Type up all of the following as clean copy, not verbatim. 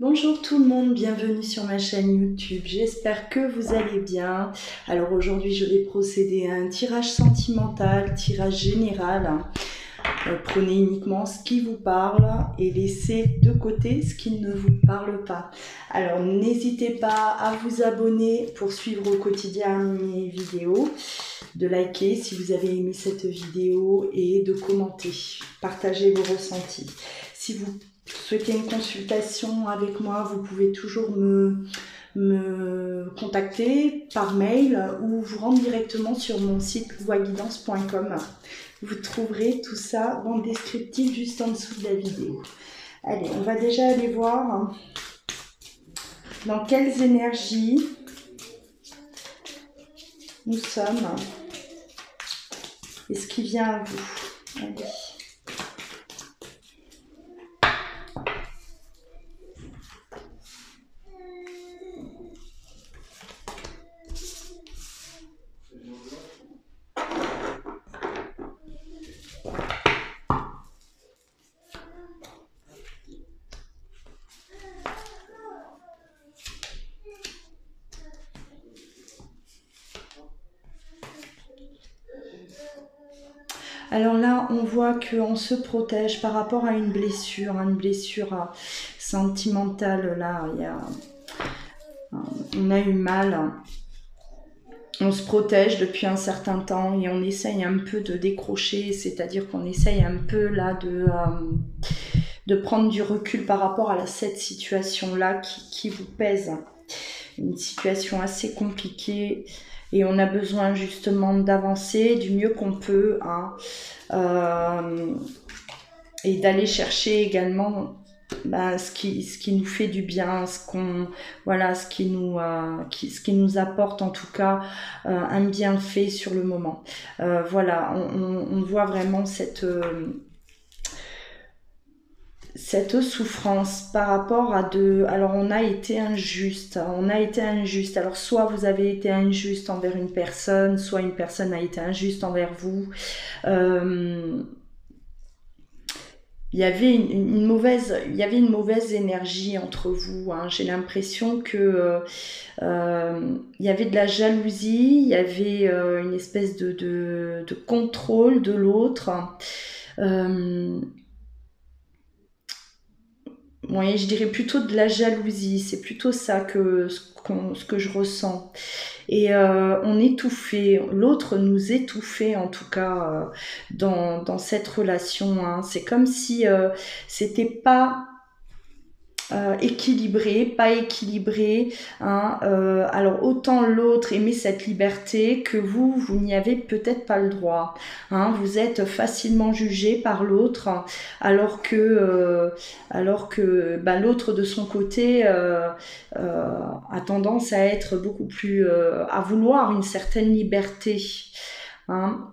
Bonjour tout le monde, bienvenue sur ma chaîne YouTube, j'espère que vous allez bien. Alors aujourd'hui je vais procéder à un tirage sentimental, tirage général. Prenez uniquement ce qui vous parle et laissez de côté ce qui ne vous parle pas. Alors n'hésitez pas à vous abonner pour suivre au quotidien mes vidéos, de liker si vous avez aimé cette vidéo et de commenter, partager vos ressentis. Si vous souhaitez une consultation avec moi, vous pouvez toujours me contacter par mail ou vous rendre directement sur mon site voixguidance.com. Vous trouverez tout ça dans le descriptif juste en dessous de la vidéo. Allez, on va déjà aller voir dans quelles énergies nous sommes et ce qui vient à vous. Allez. Alors là, on voit qu'on se protège par rapport à une blessure sentimentale. Là, on a eu mal. On se protège depuis un certain temps et on essaye un peu de décrocher, c'est-à-dire qu'on essaye un peu là de prendre du recul par rapport à cette situation-là qui vous pèse. Une situation assez compliquée. Et on a besoin justement d'avancer du mieux qu'on peut, et d'aller chercher également ce qui nous fait du bien, ce qui nous apporte en tout cas un bienfait sur le moment. Voilà, on voit vraiment cette souffrance par rapport à alors on a été injuste, alors soit vous avez été injuste envers une personne, soit une personne a été injuste envers vous. Il y avait une mauvaise énergie entre vous, hein. J'ai l'impression que il y avait de la jalousie, il y avait une espèce de contrôle de l'autre. Oui, je dirais plutôt de la jalousie, c'est plutôt ça ce que je ressens. Et on étouffait, l'autre nous étouffait en tout cas dans cette relation, hein. C'est comme si c'était pas pas équilibré, hein. Alors autant l'autre aimait cette liberté que vous n'y avez peut-être pas le droit, hein. Vous êtes facilement jugé par l'autre, alors que l'autre de son côté a tendance à être beaucoup plus à vouloir une certaine liberté, hein.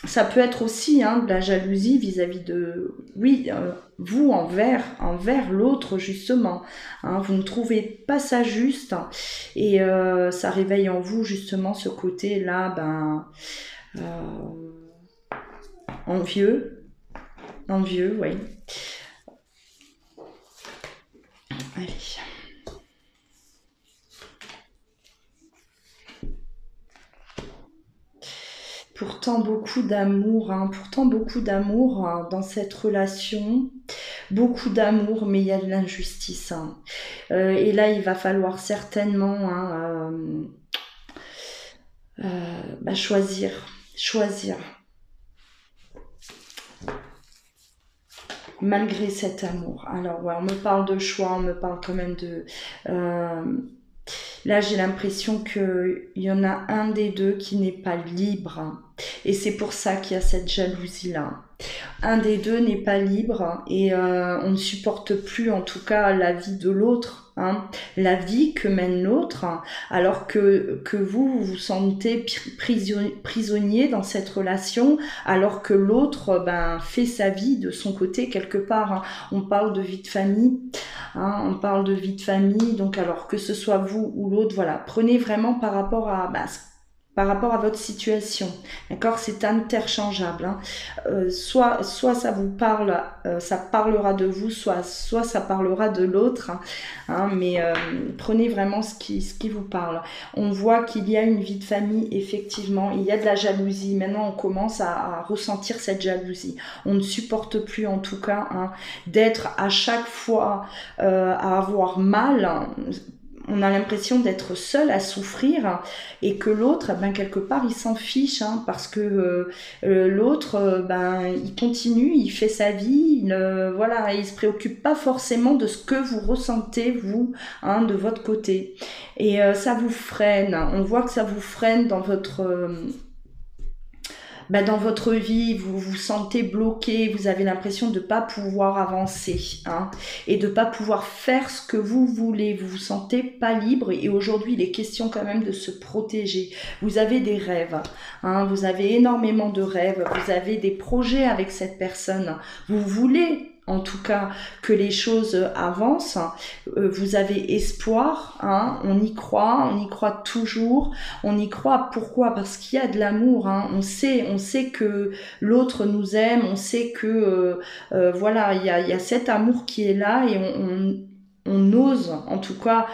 Ça peut être aussi de la jalousie vis-à-vis de, vous envers l'autre justement, hein. Vous ne trouvez pas ça juste et ça réveille en vous justement ce côté-là, envieux, oui. Allez. Pourtant beaucoup d'amour, dans cette relation, beaucoup d'amour, mais il y a de l'injustice, hein. Et là, il va falloir certainement choisir. Malgré cet amour. Alors ouais, on me parle de choix, on me parle quand même de... Là, j'ai l'impression qu'il y en a un des deux qui n'est pas libre, hein. Et c'est pour ça qu'il y a cette jalousie-là. Un des deux n'est pas libre et on ne supporte plus en tout cas la vie de l'autre, hein, la vie que mène l'autre, alors que vous vous sentez prisonnier dans cette relation, alors que l'autre fait sa vie de son côté quelque part, hein. On parle de vie de famille, hein, donc alors que ce soit vous ou l'autre, voilà, prenez vraiment par rapport à par rapport à votre situation, d'accord? C'est interchangeable, hein. Soit ça vous parle, ça parlera de vous, soit ça parlera de l'autre, hein, mais prenez vraiment ce qui vous parle. On voit qu'il y a une vie de famille, effectivement, il y a de la jalousie. Maintenant, on commence à ressentir cette jalousie. On ne supporte plus, en tout cas, hein, d'être à chaque fois à avoir mal. On a l'impression d'être seul à souffrir et que l'autre, ben, quelque part, il s'en fiche, hein, parce que l'autre, ben, il continue, il fait sa vie, voilà, il se préoccupe pas forcément de ce que vous ressentez, vous, hein, de votre côté. Et ça vous freine, on voit que ça vous freine dans votre... dans votre vie, vous vous sentez bloqué, vous avez l'impression de ne pas pouvoir avancer, hein, et de ne pas pouvoir faire ce que vous voulez, vous vous sentez pas libre, et aujourd'hui il est question quand même de se protéger. Vous avez des rêves, hein, vous avez énormément de rêves, vous avez des projets avec cette personne, vous voulez en tout cas que les choses avancent, vous avez espoir, hein, on y croit toujours, on y croit, pourquoi? Parce qu'il y a de l'amour, hein, on sait que l'autre nous aime, on sait que voilà, il y a cet amour qui est là, et on ose en tout cas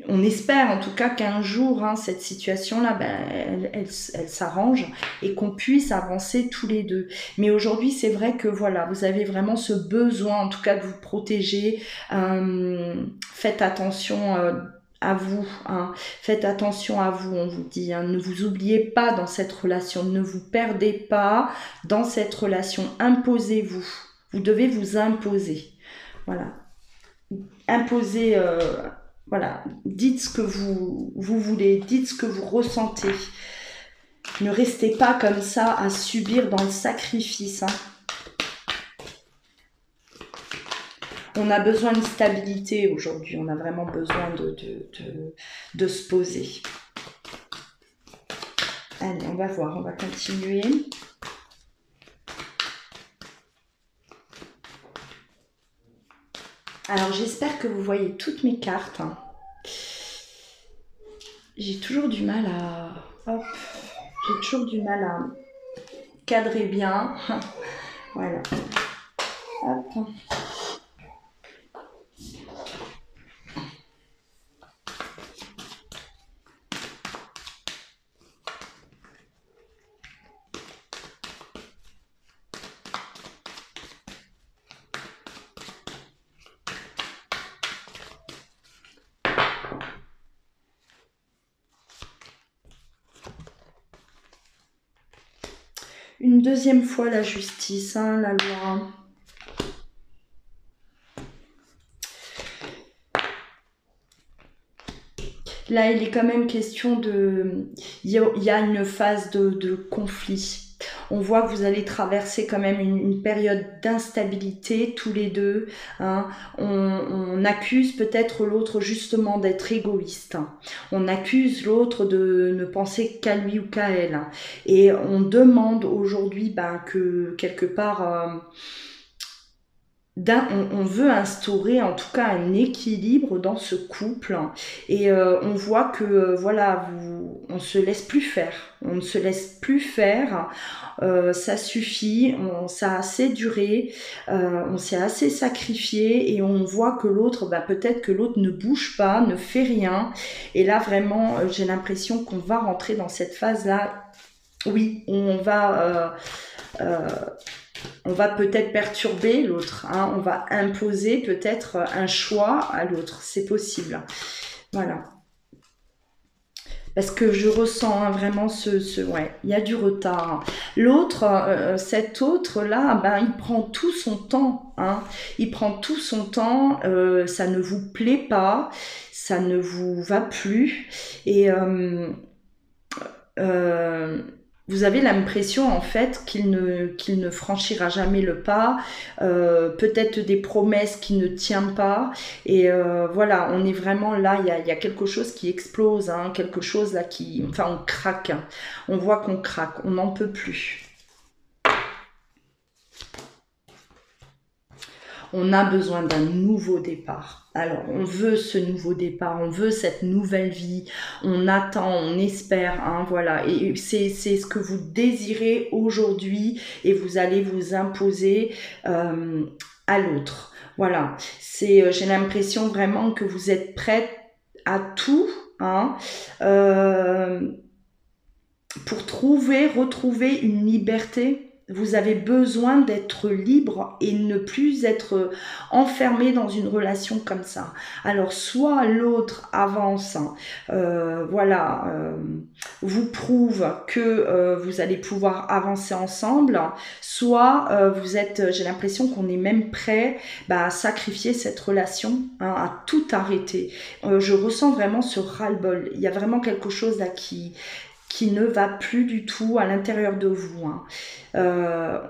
on espère en tout cas qu'un jour, hein, cette situation-là, ben, elle s'arrange et qu'on puisse avancer tous les deux. Mais aujourd'hui, c'est vrai que voilà, vous avez vraiment ce besoin, en tout cas, de vous protéger. Faites attention à vous, hein. Faites attention à vous, on vous dit, hein. Ne vous oubliez pas dans cette relation, ne vous perdez pas dans cette relation. Imposez-vous. Vous devez vous imposer. Voilà. Imposez... voilà, dites ce que vous voulez, dites ce que vous ressentez. Ne restez pas comme ça à subir dans le sacrifice, hein. On a besoin de stabilité aujourd'hui, on a vraiment besoin de se poser. Allez, on va voir, on va continuer. Alors, j'espère que vous voyez toutes mes cartes. J'ai toujours du mal à... Hop, j'ai toujours du mal à cadrer bien. Voilà. Hop. Une deuxième fois la justice, hein, la loi. Là, il est quand même question de... Il y a une phase de conflit. On voit que vous allez traverser quand même une période d'instabilité tous les deux, hein. On accuse peut-être l'autre justement d'être égoïste. On accuse l'autre de ne penser qu'à lui ou qu'à elle. Et on demande aujourd'hui que quelque part... on veut instaurer en tout cas un équilibre dans ce couple, et on voit que voilà, on se laisse plus faire, on ne se laisse plus faire, ça suffit, ça a assez duré, on s'est assez sacrifié, et on voit que l'autre, peut-être que l'autre ne bouge pas, ne fait rien, et là vraiment j'ai l'impression qu'on va rentrer dans cette phase là, oui, on va peut-être perturber l'autre, hein, on va imposer peut-être un choix à l'autre, c'est possible. Voilà. Parce que je ressens, hein, vraiment ouais, il y a du retard. L'autre, cet autre-là, il prend tout son temps, hein, il prend tout son temps, ça ne vous plaît pas, ça ne vous va plus, et... vous avez l'impression en fait qu'il ne franchira jamais le pas, peut-être des promesses qui ne tiennent pas, et voilà, on est vraiment là, il y a quelque chose qui explose, hein, quelque chose là qui... Enfin, on craque, hein. On voit qu'on craque, on n'en peut plus. on a besoin d'un nouveau départ. Alors, on veut ce nouveau départ, on veut cette nouvelle vie, on attend, on espère, hein, voilà. Et c'est ce que vous désirez aujourd'hui et vous allez vous imposer à l'autre. Voilà, j'ai l'impression vraiment que vous êtes prête à tout, hein, pour retrouver une liberté. Vous avez besoin d'être libre et ne plus être enfermé dans une relation comme ça. Alors, soit l'autre avance, vous prouve que vous allez pouvoir avancer ensemble, soit j'ai l'impression qu'on est même prêt à sacrifier cette relation, hein, à tout arrêter. Je ressens vraiment ce ras-le-bol. Il y a vraiment quelque chose là qui ne va plus du tout à l'intérieur de vous, hein.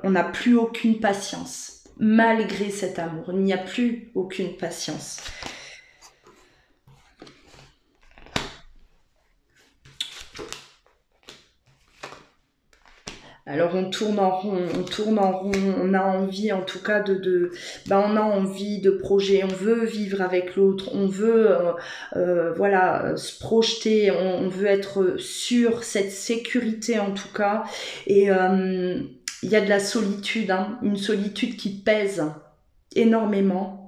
On n'a plus aucune patience. Malgré cet amour, il n'y a plus aucune patience. Alors on tourne en rond, on a envie en tout cas on a envie de projet, on veut vivre avec l'autre, on veut se projeter, on veut être sur cette sécurité en tout cas. Et il y a de la solitude, hein, une solitude qui pèse énormément.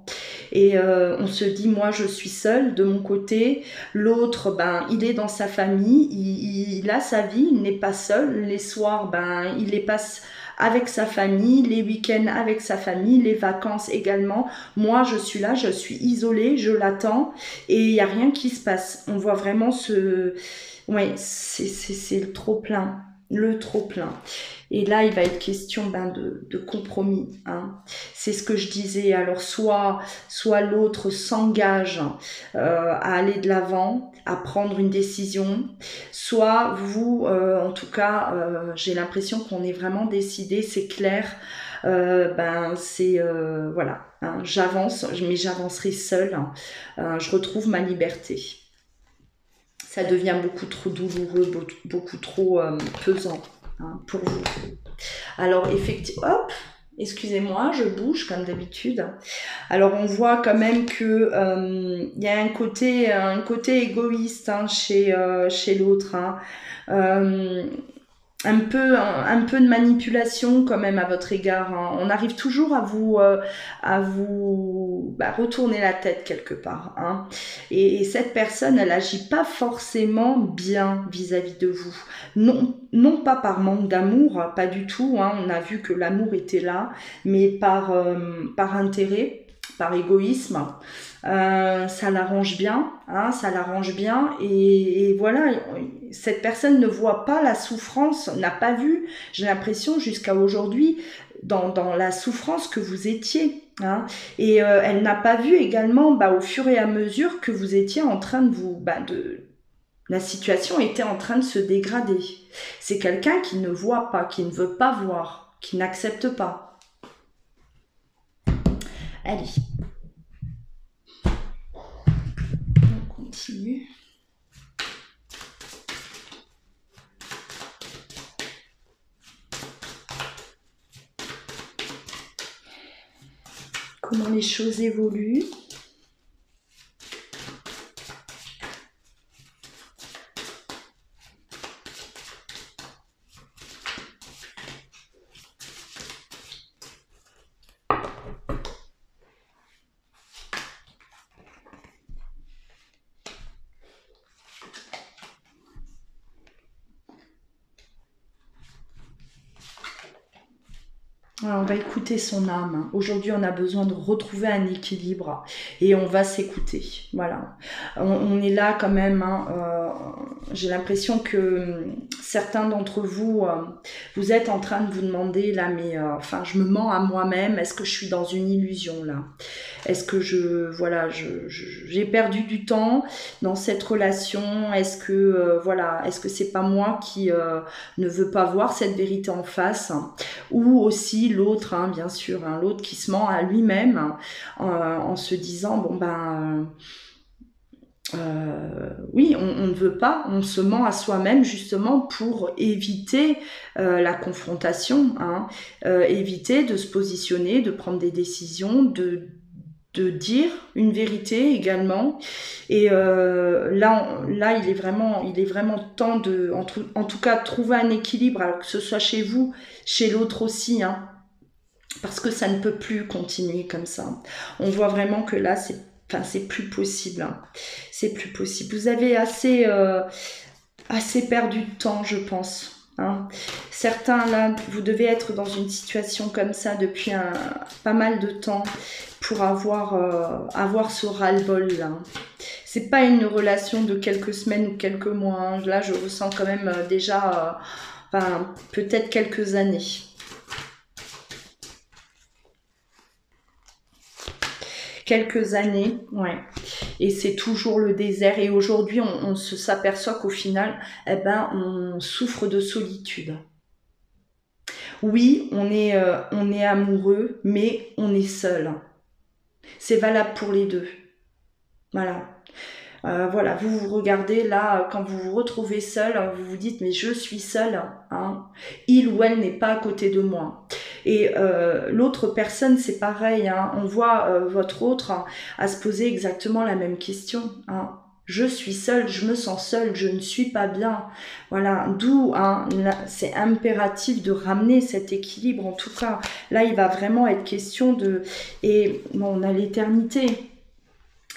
Et on se dit, moi je suis seule de mon côté, l'autre il est dans sa famille, il a sa vie, il n'est pas seul, les soirs il les passe avec sa famille, les week-ends avec sa famille, les vacances également. Moi je suis là, je suis isolée, je l'attends et il n'y a rien qui se passe. On voit vraiment c'est le trop plein. Le trop-plein. Et là, il va être question de compromis, hein. C'est ce que je disais. Alors, soit l'autre s'engage à aller de l'avant, à prendre une décision, soit vous, en tout cas, j'ai l'impression qu'on est vraiment décidé, c'est clair. Voilà, hein, j'avance, mais j'avancerai seule. Je retrouve ma liberté. Ça devient beaucoup trop douloureux, beaucoup trop pesant, hein, pour vous. Alors, effectivement, hop, excusez-moi, je bouge comme d'habitude. Alors, on voit quand même que y a un côté égoïste, hein, chez l'autre, hein. Un peu de manipulation quand même à votre égard, hein. On arrive toujours à vous retourner la tête quelque part, hein. Et cette personne, elle agit pas forcément bien vis-à-vis de vous. Non pas par manque d'amour, pas du tout, hein. On a vu que l'amour était là, mais par intérêt, par égoïsme. Ça l'arrange bien, hein, et voilà, cette personne ne voit pas la souffrance, n'a pas vu, j'ai l'impression jusqu'à aujourd'hui, dans la souffrance que vous étiez, hein, et elle n'a pas vu également au fur et à mesure que vous étiez en train de la situation était en train de se dégrader. C'est quelqu'un qui ne voit pas, qui ne veut pas voir, qui n'accepte pas. Allez. Continue. Comment les choses évoluent. On va écouter son âme. Aujourd'hui, on a besoin de retrouver un équilibre et on va s'écouter. Voilà. On est là quand même, hein. J'ai l'impression que certains d'entre vous, vous êtes en train de vous demander là, mais je me mens à moi-même. Est-ce que je suis dans une illusion là? Est-ce que j'ai perdu du temps dans cette relation? Est-ce que c'est pas moi qui ne veux pas voir cette vérité en face? Ou aussi l'autre, hein, bien sûr, hein, l'autre qui se ment à lui-même en se disant oui, on ne veut pas, on se ment à soi-même justement pour éviter la confrontation, hein, éviter de se positionner, de prendre des décisions, de dire une vérité également. Et là, il est vraiment temps de, en tout cas, trouver un équilibre, alors que ce soit chez vous, chez l'autre aussi, hein, parce que ça ne peut plus continuer comme ça. On voit vraiment que là, c'est plus possible. Hein. C'est plus possible. Vous avez assez perdu de temps, je pense. Hein. Certains, là, vous devez être dans une situation comme ça depuis pas mal de temps pour avoir ce ras-le-bol là. C'est pas une relation de quelques semaines ou quelques mois. Hein. Là, je ressens quand même déjà, peut-être quelques années. Quelques années, ouais. Et c'est toujours le désert. Et aujourd'hui, on s'aperçoit qu'au final, eh ben, on souffre de solitude. Oui, on est amoureux, mais on est seul. C'est valable pour les deux. Voilà. Voilà, vous regardez là, quand vous vous retrouvez seul, vous vous dites mais je suis seule, hein. Il ou elle n'est pas à côté de moi. Et l'autre personne, c'est pareil, hein. On voit votre autre à se poser exactement la même question. Hein. Je suis seule, je me sens seule, je ne suis pas bien. Voilà, d'où hein, c'est impératif de ramener cet équilibre. En tout cas, là, il va vraiment être question de... Et bon, on a l'éternité.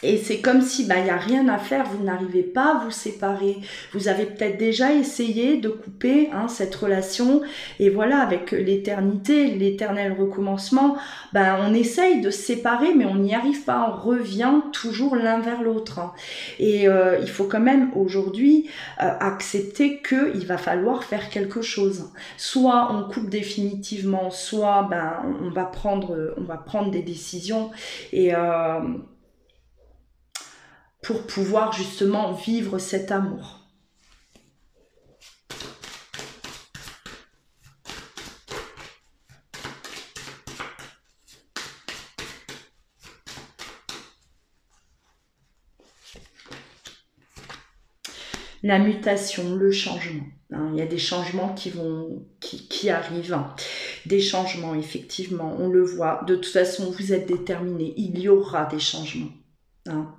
Et c'est comme si il n'y a rien à faire, vous n'arrivez pas à vous séparer. Vous avez peut-être déjà essayé de couper hein, cette relation. Et voilà, avec l'éternité, l'éternel recommencement, on essaye de se séparer, mais on n'y arrive pas. On revient toujours l'un vers l'autre. Et il faut quand même aujourd'hui accepter qu'il va falloir faire quelque chose. Soit on coupe définitivement, soit on va prendre des décisions. Et... pour pouvoir justement vivre cet amour. La mutation, le changement. Hein, il y a des changements qui arrivent. Hein. Des changements, effectivement, on le voit. De toute façon, vous êtes déterminés. Il y aura des changements. Hein.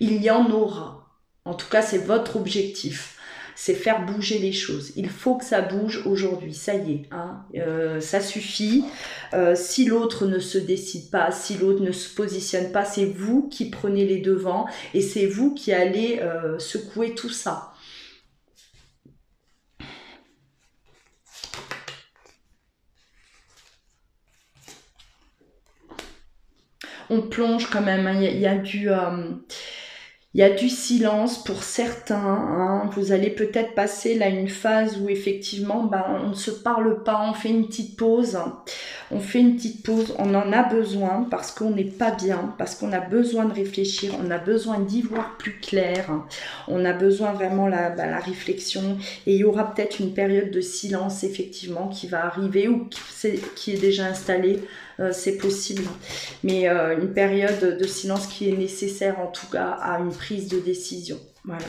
Il y en aura. En tout cas, c'est votre objectif. C'est faire bouger les choses. Il faut que ça bouge aujourd'hui. Ça y est, hein. Ça suffit. Si l'autre ne se décide pas, si l'autre ne se positionne pas, c'est vous qui prenez les devants et c'est vous qui allez secouer tout ça. On plonge quand même. Hein. Il y a du silence pour certains. Hein. Vous allez peut-être passer là une phase où effectivement, on ne se parle pas, on fait une petite pause. On fait une petite pause, on en a besoin parce qu'on n'est pas bien, parce qu'on a besoin de réfléchir, on a besoin d'y voir plus clair. On a besoin vraiment la réflexion. Et il y aura peut-être une période de silence effectivement qui va arriver ou qui est déjà installée. C'est possible, mais une période de silence qui est nécessaire en tout cas à une prise de décision. Voilà.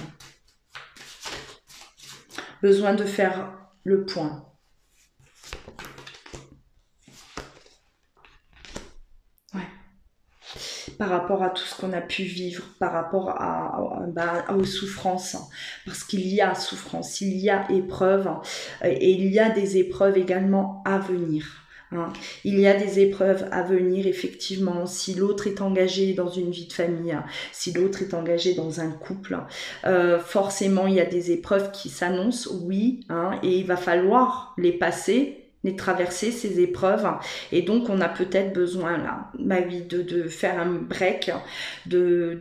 Besoin de faire le point. Ouais. Par rapport à tout ce qu'on a pu vivre, par rapport aux souffrances, parce qu'il y a souffrance, il y a épreuve, et il y a des épreuves également à venir. Hein. Il y a des épreuves à venir, effectivement, si l'autre est engagé dans une vie de famille, si l'autre est engagé dans un couple, forcément il y a des épreuves qui s'annoncent, oui, hein, et il va falloir les passer, les traverser, ces épreuves, et donc on a peut-être besoin là, de faire un break, de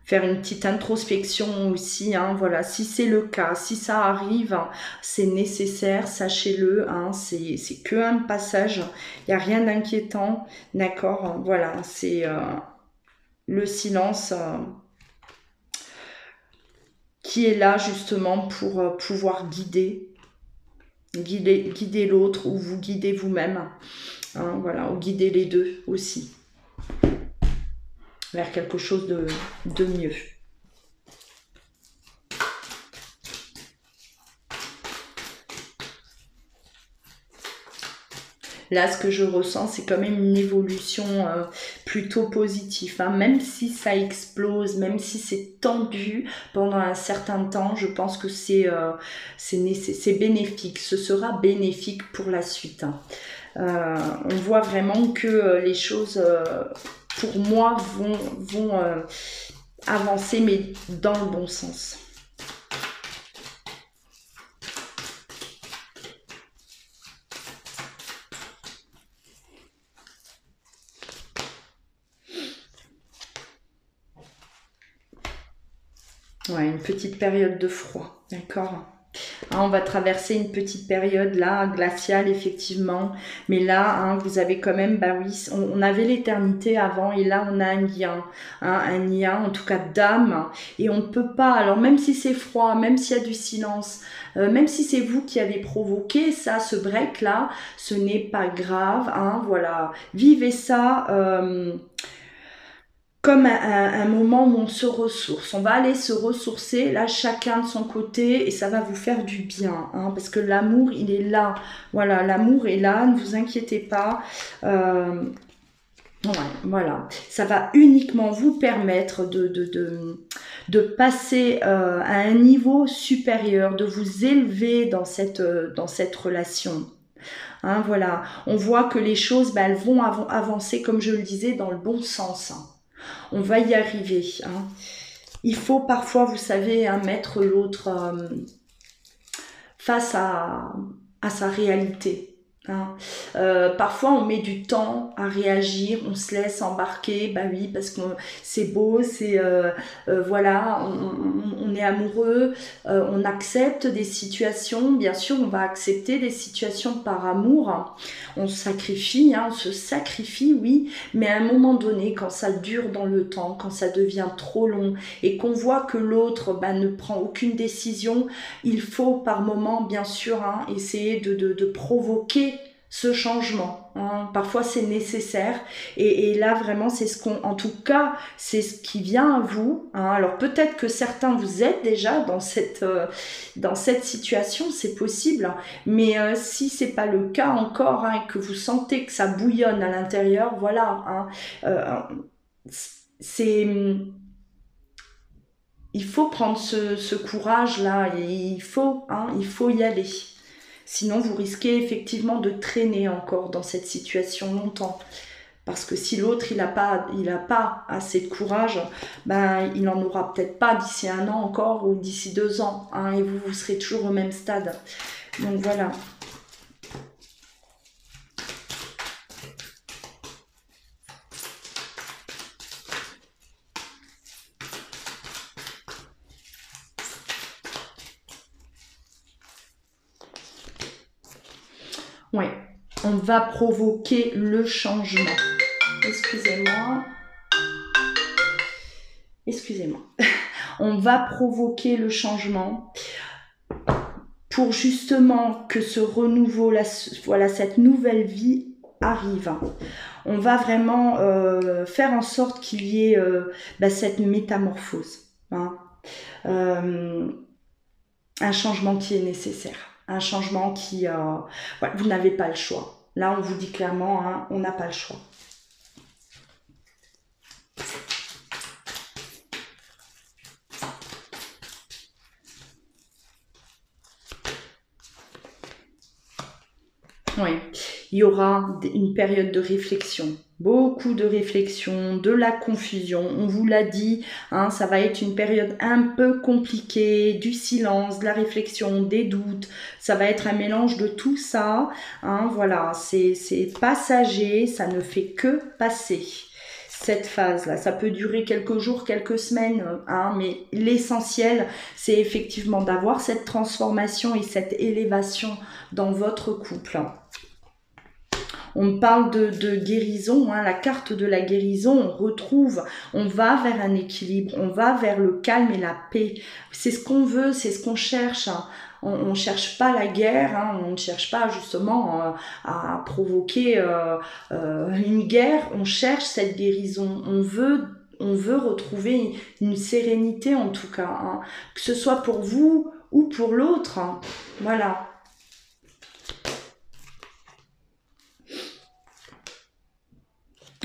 faire une petite introspection aussi, hein, voilà, si c'est le cas, si ça arrive, hein, c'est nécessaire, sachez-le, hein, c'est que un passage, il n'y a rien d'inquiétant, d'accord, hein, voilà, c'est le silence qui est là justement pour pouvoir guider l'autre ou vous guider vous-même, hein, voilà, ou guider les deux aussi. vers quelque chose de mieux. Là, ce que je ressens, c'est quand même une évolution plutôt positive. Hein. Même si ça explose, même si c'est tendu pendant un certain temps, je pense que c'est bénéfique. Ce sera bénéfique pour la suite. Hein. On voit vraiment que les choses, pour moi, vont avancer, mais dans le bon sens. Ouais, une petite période de froid, d'accord. Hein, on va traverser une petite période là, glaciale effectivement, mais là, hein, vous avez quand même, bah oui, on avait l'éternité avant et là on a un lien, hein, un lien en tout cas d'âme, et on ne peut pas, alors même si c'est froid, même s'il y a du silence, même si c'est vous qui avez provoqué ça, ce break là, ce n'est pas grave, hein, voilà, vivez ça. Comme un moment où on se ressource. On va aller se ressourcer, là, chacun de son côté, et ça va vous faire du bien, hein, parce que l'amour, il est là. Voilà, l'amour est là, ne vous inquiétez pas. Ouais, voilà. Ça va uniquement vous permettre de passer à un niveau supérieur, de vous élever dans cette relation. Hein, voilà. On voit que les choses, bah, elles vont avancer, comme je le disais, dans le bon sens. Hein. On va y arriver. Hein. Il faut parfois, vous savez, hein, mettre l'autre face à sa réalité. Hein. Parfois, on met du temps à réagir, on se laisse embarquer, bah oui, parce que c'est beau, c'est voilà, on est amoureux, on accepte des situations. Bien sûr, on va accepter des situations par amour. On sacrifie, hein, on se sacrifie, oui, mais à un moment donné, quand ça dure dans le temps, quand ça devient trop long et qu'on voit que l'autre bah, ne prend aucune décision, il faut par moment, bien sûr, hein, essayer de provoquer ce changement. Hein. Parfois, c'est nécessaire. Et là, vraiment, c'est en tout cas, c'est ce qui vient à vous. Hein. Alors, peut-être que certains, vous êtes déjà dans cette situation, c'est possible. Mais si c'est pas le cas encore, hein, et que vous sentez que ça bouillonne à l'intérieur, voilà. Hein, il faut prendre ce courage-là. Il faut y aller. Sinon, vous risquez effectivement de traîner encore dans cette situation longtemps. Parce que si l'autre, il a pas assez de courage, ben, il n'en aura peut-être pas d'ici 1 an encore ou d'ici 2 ans. Hein, et vous serez toujours au même stade. Donc voilà. Ouais, on va provoquer le changement. Excusez-moi. On va provoquer le changement pour justement que ce renouveau, voilà, cette nouvelle vie arrive. On va vraiment faire en sorte qu'il y ait cette métamorphose. Hein. Un changement qui est nécessaire. Un changement qui... voilà, vous n'avez pas le choix. Là, on vous dit clairement, hein, on n'a pas le choix. Oui, il y aura une période de réflexion, beaucoup de réflexion, de la confusion, on vous l'a dit, hein, ça va être une période un peu compliquée, du silence, de la réflexion, des doutes, ça va être un mélange de tout ça, hein, voilà, c'est passager, ça ne fait que passer. Cette phase-là, ça peut durer quelques jours, quelques semaines, hein, mais l'essentiel, c'est effectivement d'avoir cette transformation et cette élévation dans votre couple. On parle de guérison, hein, la carte de la guérison, on va vers un équilibre, on va vers le calme et la paix. C'est ce qu'on veut, c'est ce qu'on cherche. Hein. On ne cherche pas la guerre, hein, on ne cherche pas justement à provoquer une guerre, on cherche cette guérison, on veut on veut retrouver une sérénité en tout cas, hein, que ce soit pour vous ou pour l'autre, hein. Voilà.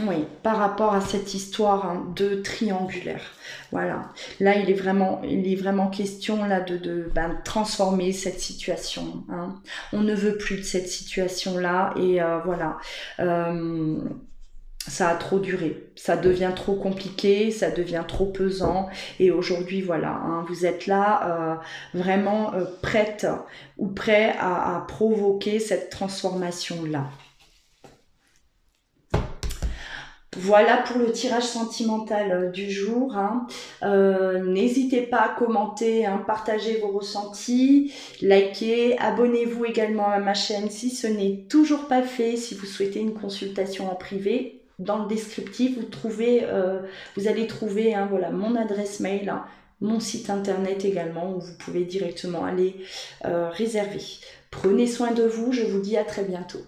Oui, par rapport à cette histoire, hein, de triangulaire. Voilà. Là, il est vraiment question là de transformer cette situation, hein. On ne veut plus de cette situation-là et voilà. Ça a trop duré, ça devient trop compliqué, ça devient trop pesant et aujourd'hui voilà, hein, vous êtes là vraiment prête ou prêt à provoquer cette transformation-là. Voilà pour le tirage sentimental du jour, hein. N'hésitez pas à commenter, hein, partager vos ressentis, liker, abonnez-vous également à ma chaîne si ce n'est toujours pas fait. Si vous souhaitez une consultation en privé, dans le descriptif, vous allez trouver, hein, voilà, mon adresse mail, hein, mon site internet également où vous pouvez directement aller réserver. Prenez soin de vous, je vous dis à très bientôt.